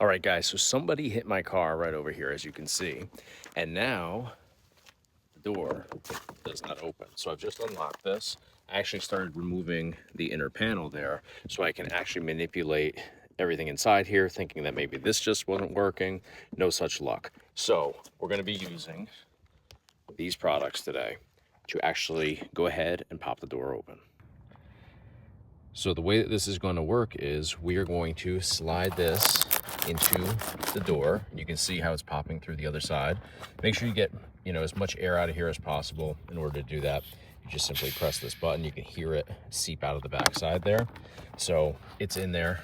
All right, guys, so somebody hit my car right over here, as you can see, and now the door does not open. So I've just unlocked this. I actually started removing the inner panel there so I can actually manipulate everything inside here, thinking that maybe this just wasn't working. No such luck. So we're going to be using these products today to actually go ahead and pop the door open. So the way that this is going to work is we are going to slide this into the door. You can see how it's popping through the other side. Make sure you get, as much air out of here as possible. In order to do that, you just simply press this button. You can hear it seep out of the back side there. So it's in there.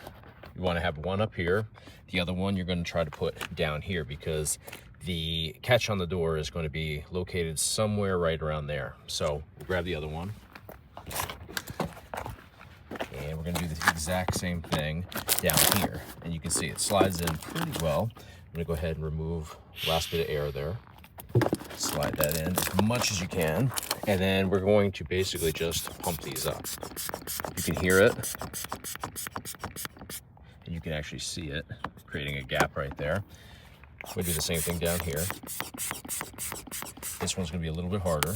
You want to have one up here. The other one you're going to try to put down here because the catch on the door is going to be located somewhere right around there. So we'll grab the other one. And we're going to do the exact same thing down here. And you can see it slides in pretty well. I'm going to go ahead and remove the last bit of air there. Slide that in as much as you can. And then we're going to basically just pump these up. You can hear it. And you can actually see it creating a gap right there. We'll do the same thing down here. This one's going to be a little bit harder.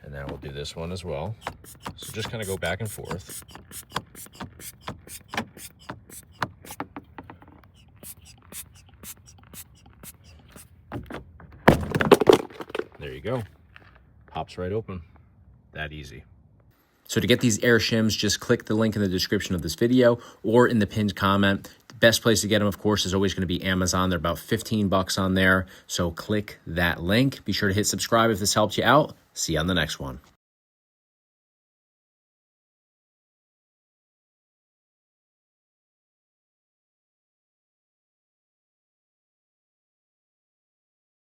And now we'll do this one as well. So just kind of go back and forth. There you go. Pops right open. That easy. So to get these air shims, just click the link in the description of this video or in the pinned comment. The best place to get them, of course, is always going to be Amazon. They're about 15 bucks on there. So click that link. Be sure to hit subscribe if this helped you out. See you on the next one.